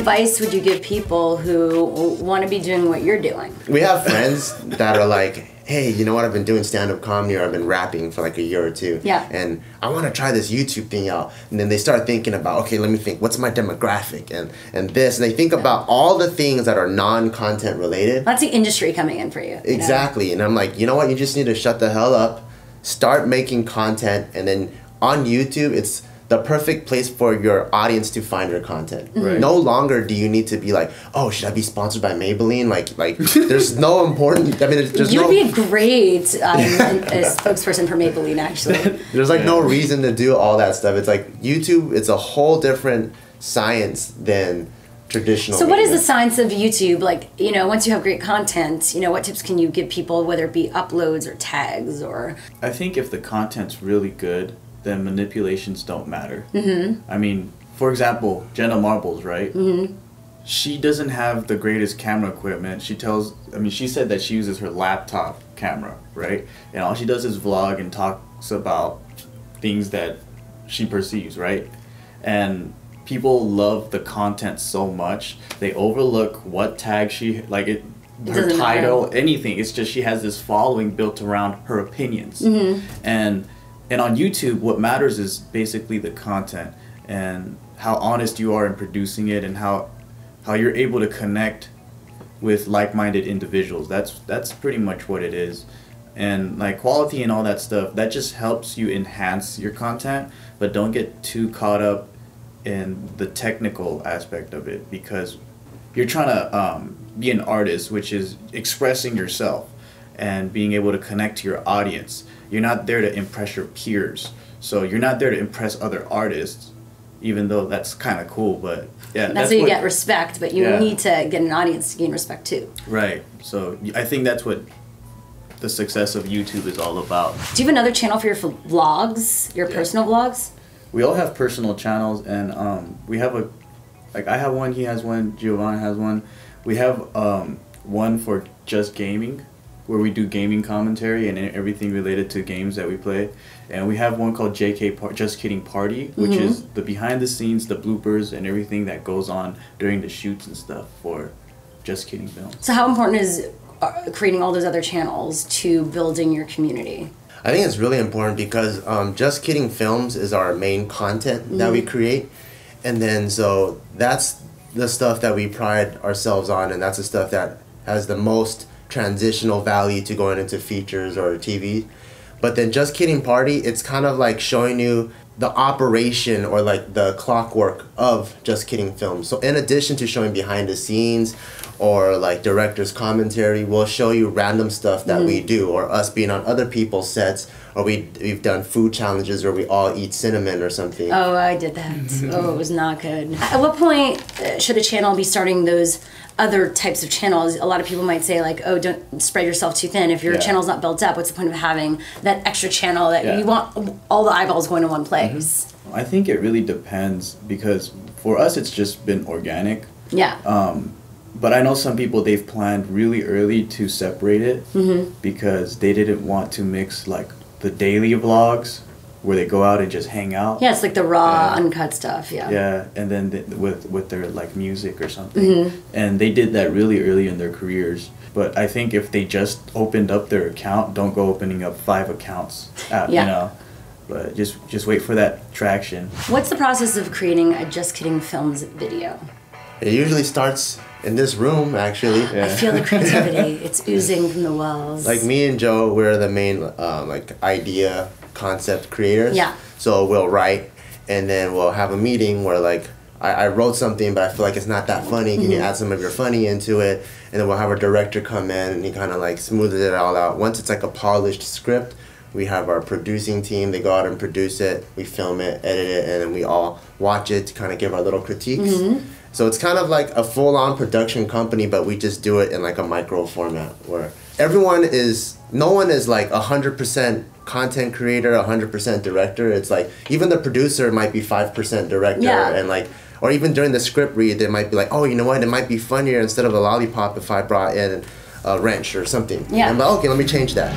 advice would you give people who want to be doing what you're doing? We have friends that are like, hey, you know what, I've been doing stand-up comedy or I've been rapping for like a year or two. Yeah. And I want to try this YouTube thing out. And then they start thinking about, okay, let me think, what's my demographic and this. And they think about all the things that are non-content related. That's the industry coming in for you. Exactly. And I'm like, you know what, you just need to shut the hell up, start making content, and then on YouTube, it's the perfect place for your audience to find your content. Right. No longer do you need to be like, oh, should I be sponsored by Maybelline? Like there's no important, I mean, there's You no... would be a great spokesperson for Maybelline, actually. There's like no reason to do all that stuff. It's like YouTube, it's a whole different science than traditional So what is media. the science of YouTube? Like, you know, once you have great content, you know, what tips can you give people, whether it be uploads or tags or... I think if the content's really good, then manipulations don't matter. I mean, for example, Jenna Marbles, right? She doesn't have the greatest camera equipment. She said that she uses her laptop camera, right? And all she does is vlog and talks about things that she perceives, right? And people love the content so much, they overlook what tag she, like her title, anything. It's just she has this following built around her opinions. And on YouTube, what matters is basically the content and how honest you are in producing it and how you're able to connect with like-minded individuals. That's pretty much what it is. And like quality and all that stuff, that just helps you enhance your content, but don't get too caught up in the technical aspect of it, because you're trying to be an artist, which is expressing yourself and being able to connect to your audience. You're not there to impress your peers. So you're not there to impress other artists, even though that's kind of cool, but yeah. That's how you get respect, but you need to get an audience to gain respect too. Right. So I think that's what the success of YouTube is all about. Do you have another channel for your vlogs, your personal vlogs? We all have personal channels, and we have I have one, he has one, Giovanni has one. We have one for just gaming, where we do gaming commentary and everything related to games that we play. And we have one called Just Kidding Party, which is the behind the scenes, the bloopers, and everything that goes on during the shoots and stuff for Just Kidding Films. So how important is creating all those other channels to building your community? I think it's really important because Just Kidding Films is our main content that we create. And then so that's the stuff that we pride ourselves on, and that's the stuff that has the most transitional value to going into features or TV. But then Just Kidding Party, it's kind of like showing you the operation or like the clockwork of Just Kidding Films. So in addition to showing behind the scenes or like director's commentary, we'll show you random stuff that we do, or us being on other people's sets, or we've done food challenges where we all eat cinnamon or something. Oh, I did that. Oh, it was not good. At what point should a channel be starting those other types of channels? A lot of people might say like, oh, don't spread yourself too thin. If your channel's not built up, what's the point of having that extra channel that you want all the eyeballs going to one place? I think it really depends, because for us it's just been organic. Yeah. But I know some people, they've planned really early to separate it because they didn't want to mix like the daily vlogs where they go out and just hang out. Yeah, it's like the raw, uncut stuff, Yeah, and then with their like music or something. And they did that really early in their careers. But I think if they just opened up their account, don't go opening up 5 accounts, you know. But just wait for that traction. What's the process of creating a Just Kidding Films video? It usually starts in this room, actually. I feel the creativity. It's oozing from the walls. Like me and Joe, we're the main like idea concept creators. Yeah. So we'll write, and then we'll have a meeting where like I wrote something, but I feel like it's not that funny. Can you add some of your funny into it? And then we'll have our director come in, and he kind of like smoothes it all out. Once it's like a polished script, we have our producing team. They go out and produce it. We film it, edit it, and then we all watch it to kind of give our little critiques. So it's kind of like a full-on production company, but we just do it in like a micro format where no one is like 100% content creator, 100% director. It's like even the producer might be 5% director, and like, or even during the script read, they might be like, oh, you know what, it might be funnier instead of a lollipop if I brought in a wrench or something. And I'm like, okay, let me change that.